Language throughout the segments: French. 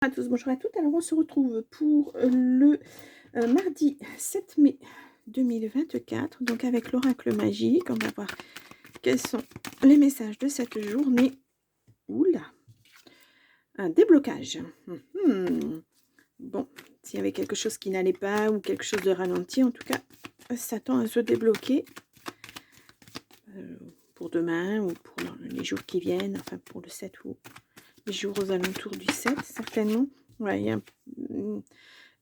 Bonjour à tous, bonjour à toutes. Alors on se retrouve pour le mardi 7 mai 2024, donc avec l'oracle magique. On va voir quels sont les messages de cette journée. Oula, un déblocage. Bon, s'il y avait quelque chose qui n'allait pas ou quelque chose de ralenti, en tout cas, ça tend à se débloquer pour demain ou pour les jours qui viennent, enfin pour le 7 ou les jours aux alentours du 7, certainement. Ouais, il y a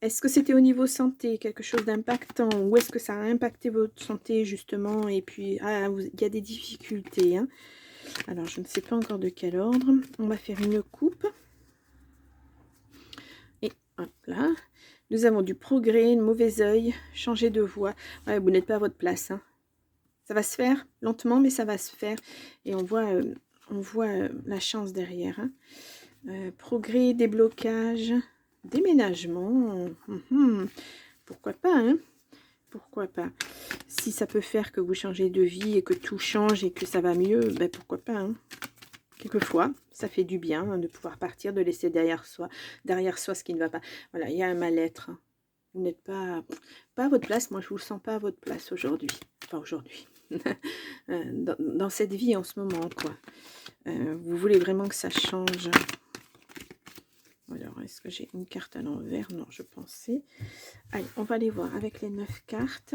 Est-ce que c'était au niveau santé, quelque chose d'impactant, ou est-ce que ça a impacté votre santé justement, et puis il y a des difficultés, hein. Alors je ne sais pas encore de quel ordre. On va faire une coupe. Et hop là. Nous avons du progrès, une mauvaise œil, changer de voie. Ouais, vous n'êtes pas à votre place, hein. Ça va se faire lentement, mais ça va se faire. Et on voit la chance derrière, hein. Progrès, déblocage, déménagement. Pourquoi pas, hein? Pourquoi pas? Si ça peut faire que vous changez de vie et que tout change et que ça va mieux, ben pourquoi pas, hein? Quelquefois, ça fait du bien, hein, de pouvoir partir, de laisser derrière soi ce qui ne va pas. Voilà, il y a un mal-être, hein. Vous n'êtes pas à votre place. Moi, je ne vous le sens pas à votre place aujourd'hui. Enfin, aujourd'hui. Dans cette vie en ce moment, quoi. Vous voulez vraiment que ça change. Alors, est-ce que j'ai une carte à l'envers? Non, je pensais. Allez, on va aller voir avec les 9 cartes.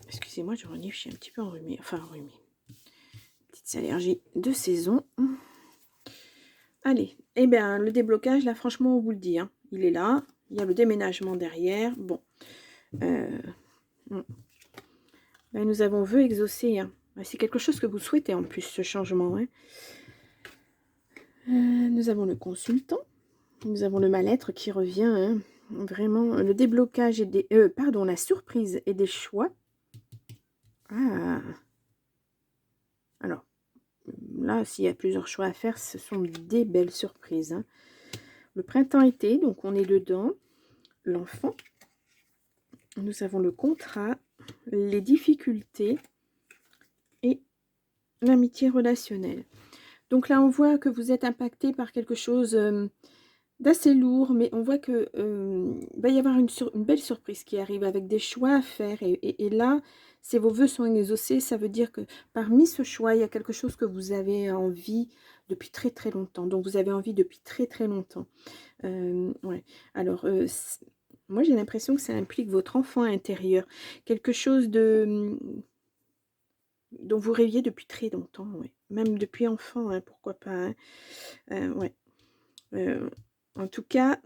Excusez-moi, je renifle, je suis un petit peu enrhumée. Enfin, enrhumée. Petite allergie de saison. Allez, eh bien, le déblocage, là, franchement, on vous le dit, hein, il est là. Il y a le déménagement derrière. Bon. Là, nous avons vœu exaucé, hein. C'est quelque chose que vous souhaitez, en plus, ce changement, hein. Nous avons le consultant. Nous avons le mal-être qui revient, hein. Vraiment, le déblocage et des... pardon, la surprise et des choix. Ah. Alors, là, s'il y a plusieurs choix à faire, ce sont des belles surprises, hein. Le printemps-été, donc on est dedans. L'enfant. Nous avons le contrat, les difficultés et l'amitié relationnelle. Donc là, on voit que vous êtes impacté par quelque chose d'assez lourd, mais on voit que va y avoir une belle surprise qui arrive avec des choix à faire. Et là, si vos vœux sont exaucés, ça veut dire que parmi ce choix, il y a quelque chose que vous avez envie depuis très très longtemps. Donc vous avez envie depuis très très longtemps. Ouais. Alors, moi j'ai l'impression que ça implique votre enfant intérieur. Quelque chose dont vous rêviez depuis très longtemps, ouais. Même depuis enfant, hein, pourquoi pas, hein. Ouais. En tout cas,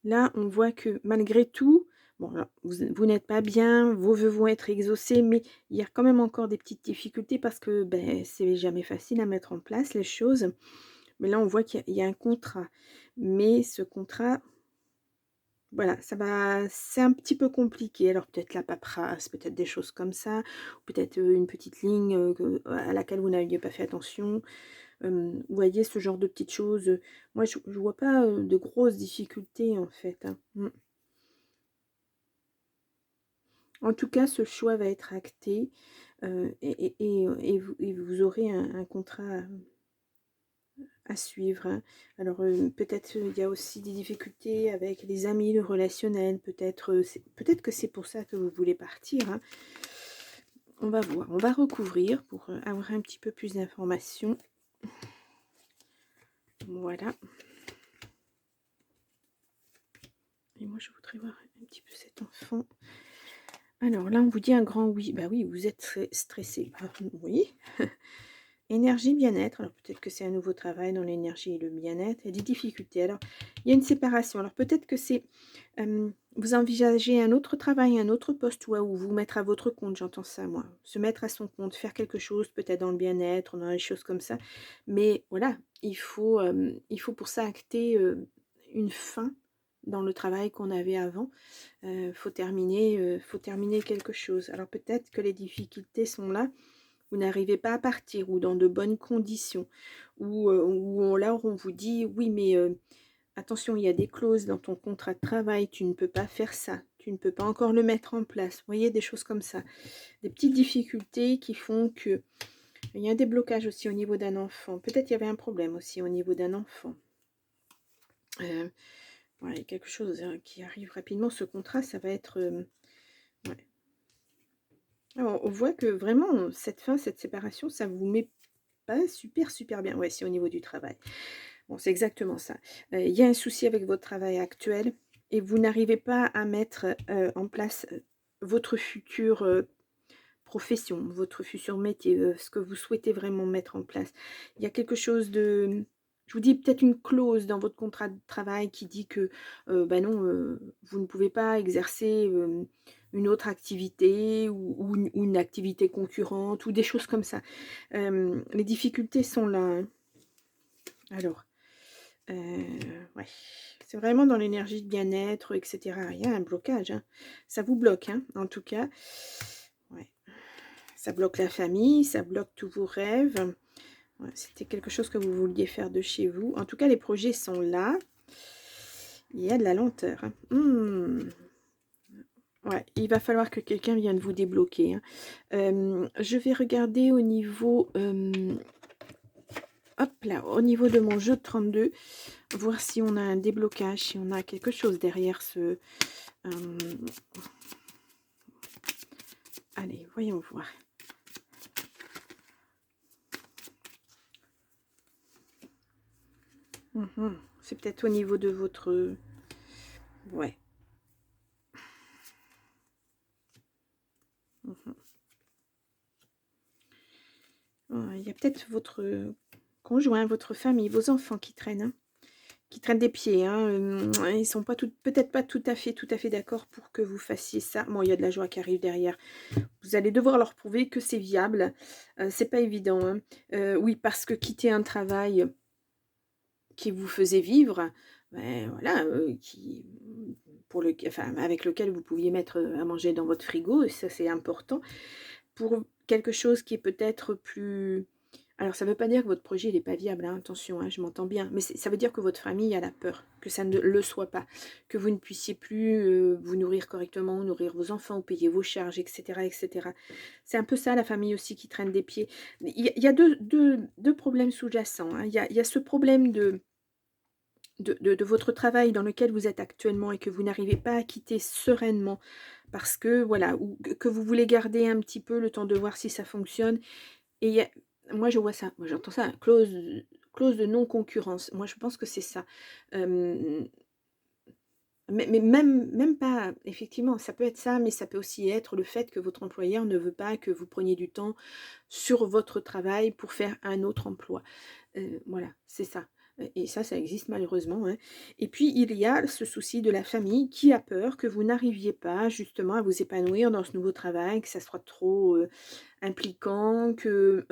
là, on voit que malgré tout, bon, alors, vous n'êtes pas bien, vos vœux vont être exaucés, mais il y a quand même encore des petites difficultés parce que ben, c'est jamais facile à mettre en place les choses. Mais là, on voit qu'il y a un contrat. Mais ce contrat, voilà, c'est un petit peu compliqué. Alors peut-être la paperasse, peut-être des choses comme ça, ou peut-être une petite ligne à laquelle vous n'aviez pas fait attention. Vous voyez, ce genre de petites choses. Moi, je ne vois pas de grosses difficultés, en fait, hein. En tout cas, ce choix va être acté et vous aurez un contrat à suivre, hein. Alors, peut-être il y a aussi des difficultés avec les amis, le relationnel. Peut-être que c'est pour ça que vous voulez partir, hein. On va voir. On va recouvrir pour avoir un petit peu plus d'informations. Voilà. Et moi, je voudrais voir un petit peu cet enfant. Alors là, on vous dit un grand oui. Bah oui, vous êtes très stressé. Ah, oui. Énergie, bien-être. Alors peut-être que c'est un nouveau travail dans l'énergie et le bien-être. Il y a des difficultés. Alors, il y a une séparation. Alors peut-être que c'est... vous envisagez un autre travail, un autre poste, ou vous mettre à votre compte, j'entends ça, moi. Se mettre à son compte, faire quelque chose, peut-être dans le bien-être, dans les choses comme ça. Mais voilà, il faut pour ça acter une fin dans le travail qu'on avait avant. Faut terminer quelque chose. Alors peut-être que les difficultés sont là vous n'arrivez pas à partir ou dans de bonnes conditions, là on vous dit oui mais attention, il y a des clauses dans ton contrat de travail, tu ne peux pas faire ça, tu ne peux pas encore le mettre en place. Vous voyez, des choses comme ça. Des petites difficultés qui font que... Il y a des blocages aussi au niveau d'un enfant. Peut-être il y avait un problème aussi au niveau d'un enfant. Ouais, quelque chose qui arrive rapidement. Ce contrat, ça va être... ouais. Alors, on voit que vraiment, cette fin, cette séparation, ça vous met pas super bien. Ouais, c'est au niveau du travail. Bon, c'est exactement ça. Il y a un souci avec votre travail actuel et vous n'arrivez pas à mettre en place votre future profession, votre futur métier, ce que vous souhaitez vraiment mettre en place. Il y a quelque chose de... Je vous dis peut-être une clause dans votre contrat de travail qui dit que bah non, vous ne pouvez pas exercer une autre activité ou une activité concurrente ou des choses comme ça. Les difficultés sont là. Hein. Alors, ouais, c'est vraiment dans l'énergie de bien-être, etc. Il y a un blocage, hein. Ça vous bloque, hein, en tout cas. Ouais. Ça bloque la famille, ça bloque tous vos rêves. Ouais, c'était quelque chose que vous vouliez faire de chez vous. En tout cas, les projets sont là. Il y a de la lenteur. Hein. Ouais, il va falloir que quelqu'un vienne vous débloquer. Hein. Je vais regarder au niveau... hop là, au niveau de mon jeu de 32, voir si on a un déblocage, si on a quelque chose derrière ce... allez, voyons voir. C'est peut-être au niveau de votre... ouais. Il y a peut-être votre conjoint, votre famille, vos enfants qui traînent, hein, qui traînent des pieds. Hein, ils sont pas peut-être pas tout à fait d'accord pour que vous fassiez ça. Bon, il y a de la joie qui arrive derrière. Vous allez devoir leur prouver que c'est viable. C'est pas évident. Hein. Oui, parce que quitter un travail qui vous faisait vivre, ben voilà, avec lequel vous pouviez mettre à manger dans votre frigo, et ça c'est important, pour quelque chose qui est peut-être plus... Alors ça ne veut pas dire que votre projet n'est pas viable, hein, attention, hein, je m'entends bien, mais ça veut dire que votre famille a la peur, que ça ne le soit pas, que vous ne puissiez plus vous nourrir correctement, nourrir vos enfants, ou payer vos charges, etc. etc. C'est un peu ça la famille aussi qui traîne des pieds. Il y a deux problèmes sous-jacents. Hein. Il y a ce problème de votre travail dans lequel vous êtes actuellement et que vous n'arrivez pas à quitter sereinement parce que, voilà, ou que vous voulez garder un petit peu le temps de voir si ça fonctionne. Et moi, je vois ça, moi j'entends ça, clause de non-concurrence. Moi, je pense que c'est ça. Mais même pas, effectivement, ça peut être ça, mais ça peut aussi être le fait que votre employeur ne veut pas que vous preniez du temps sur votre travail pour faire un autre emploi. Voilà, c'est ça. Et ça existe malheureusement. Hein. Et puis, il y a ce souci de la famille qui a peur que vous n'arriviez pas justement à vous épanouir dans ce nouveau travail, que ça soit trop impliquant, que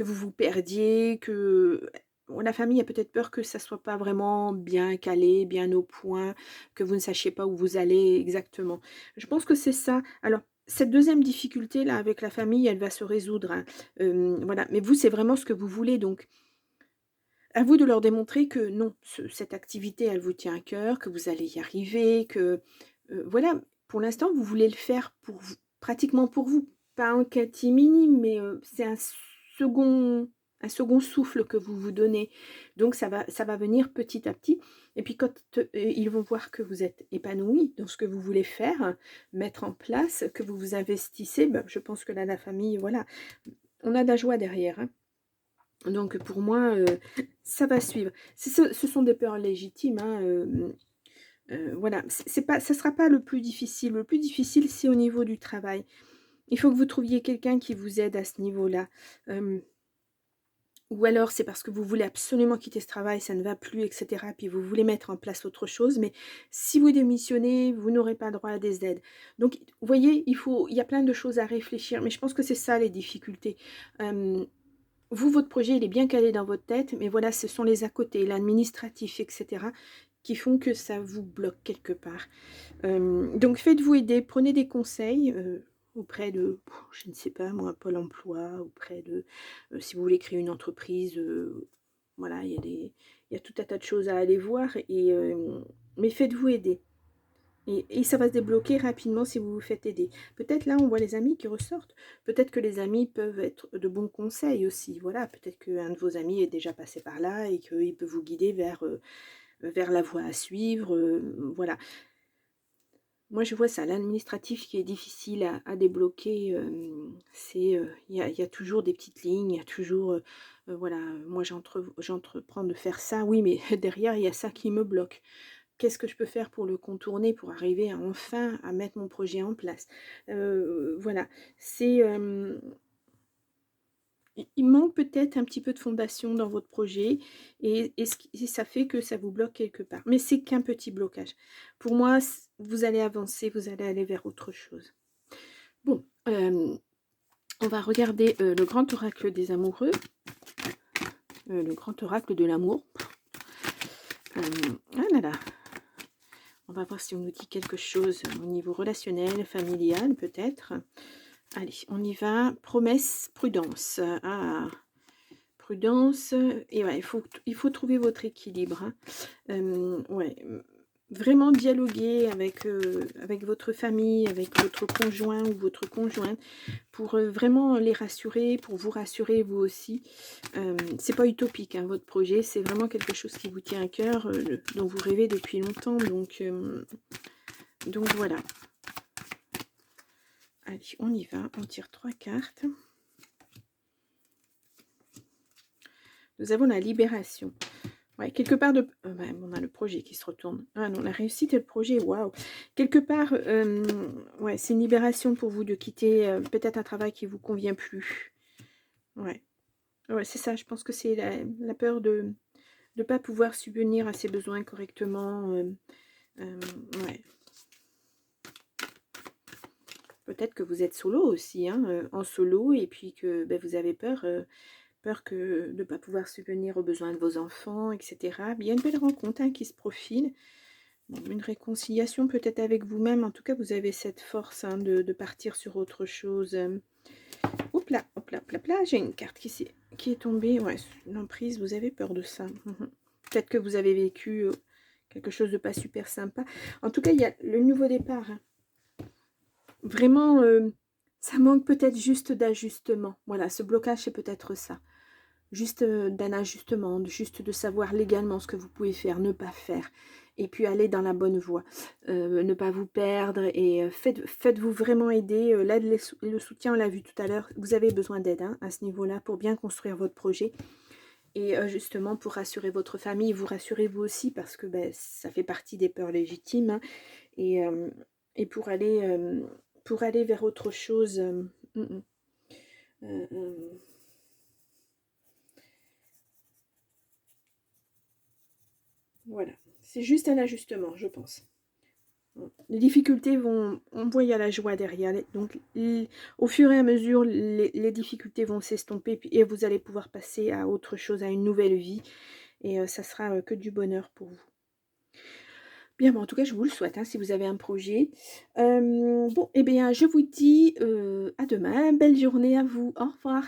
vous vous perdiez, que la famille a peut-être peur que ça soit pas vraiment bien calé, bien au point, que vous ne sachiez pas où vous allez exactement. Je pense que c'est ça. Alors, cette deuxième difficulté là avec la famille, elle va se résoudre. Hein. Voilà. Mais vous, c'est vraiment ce que vous voulez. Donc, à vous de leur démontrer que non, cette activité, elle vous tient à cœur, que vous allez y arriver, que voilà, pour l'instant, vous voulez le faire pour vous, pratiquement pour vous, pas en catimini, mais c'est un second souffle que vous vous donnez. Donc ça va venir petit à petit. Et puis quand ils vont voir que vous êtes épanoui dans ce que vous voulez faire, mettre en place, que vous vous investissez, ben, je pense que là, la famille, voilà, on a de la joie derrière. Hein. Donc pour moi, ça va suivre. Ce sont des peurs légitimes. Hein, voilà, ça ne sera pas le plus difficile. Le plus difficile, c'est au niveau du travail. Il faut que vous trouviez quelqu'un qui vous aide à ce niveau-là. Ou alors c'est parce que vous voulez absolument quitter ce travail, ça ne va plus, etc. Puis vous voulez mettre en place autre chose. Mais si vous démissionnez, vous n'aurez pas droit à des aides. Donc, vous voyez, il y a plein de choses à réfléchir. Mais je pense que c'est ça les difficultés. Vous, votre projet, il est bien calé dans votre tête, mais voilà, ce sont les à côté, l'administratif, etc., qui font que ça vous bloque quelque part. Donc, faites-vous aider, prenez des conseils. auprès de, je ne sais pas moi, Pôle emploi, auprès de, si vous voulez créer une entreprise, voilà, il y a tout un tas de choses à aller voir, mais faites-vous aider. Et ça va se débloquer rapidement si vous vous faites aider. Peut-être là, on voit les amis qui ressortent. Peut-être que les amis peuvent être de bons conseils aussi. Voilà, peut-être qu'un de vos amis est déjà passé par là et qu'il peut vous guider vers la voie à suivre. Voilà. Moi, je vois ça, l'administratif qui est difficile à débloquer, il y a toujours des petites lignes, il y a toujours, voilà, moi j'entreprends de faire ça, oui, mais derrière, il y a ça qui me bloque. Qu'est-ce que je peux faire pour le contourner, pour arriver à enfin à mettre mon projet en place? Voilà, c'est, il manque peut-être un petit peu de fondation dans votre projet et ça fait que ça vous bloque quelque part. Mais c'est qu'un petit blocage. Pour moi, vous allez avancer, vous allez aller vers autre chose. Bon, on va regarder le grand oracle des amoureux, le grand oracle de l'amour. Ah là là, on va voir si on nous dit quelque chose au niveau relationnel, familial peut-être. Allez, on y va. Promesse, prudence. Ah, prudence. Et ouais, il faut trouver votre équilibre. Ouais, vraiment dialoguer avec votre famille, avec votre conjoint ou votre conjointe, pour vraiment les rassurer, pour vous rassurer vous aussi. C'est pas utopique, hein, votre projet, c'est vraiment quelque chose qui vous tient à cœur, dont vous rêvez depuis longtemps. Donc voilà. Allez, on y va, on tire 3 cartes. Nous avons la libération. Ouais, quelque part, on a le projet qui se retourne. Ah non, la réussite et le projet, waouh. Quelque part, ouais, c'est une libération pour vous de quitter peut-être un travail qui ne vous convient plus. Ouais, ouais, c'est ça, je pense que c'est la peur de ne pas pouvoir subvenir à ses besoins correctement. Ouais. Peut-être que vous êtes solo aussi, hein, en solo, et puis que vous avez peur que de ne pas pouvoir subvenir aux besoins de vos enfants, etc. Mais il y a une belle rencontre, hein, qui se profile. Bon, une réconciliation peut-être avec vous-même. En tout cas, vous avez cette force, hein, de partir sur autre chose. Hop là, hop là, hop là, j'ai une carte qui est tombée. Ouais, l'emprise, vous avez peur de ça. Peut-être que vous avez vécu quelque chose de pas super sympa. En tout cas, il y a le nouveau départ, hein. Vraiment, ça manque peut-être juste d'ajustement. Voilà, ce blocage, c'est peut-être ça. Juste d'un ajustement, juste de savoir légalement ce que vous pouvez faire, ne pas faire. Et puis aller dans la bonne voie. Ne pas vous perdre et faites-vous vraiment aider. L'aide, le soutien, on l'a vu tout à l'heure, vous avez besoin d'aide, hein, à ce niveau-là pour bien construire votre projet. Et justement, pour rassurer votre famille, vous rassurez vous aussi parce que ça fait partie des peurs légitimes. Hein, et pour aller vers autre chose. Voilà, c'est juste un ajustement, je pense. Les difficultés on voit, il y a la joie derrière. Donc, au fur et à mesure, les difficultés vont s'estomper et vous allez pouvoir passer à autre chose, à une nouvelle vie. Et ça sera que du bonheur pour vous. Bien, bon, en tout cas, je vous le souhaite, hein, si vous avez un projet. Bon, eh bien, je vous dis à demain. Belle journée à vous. Au revoir.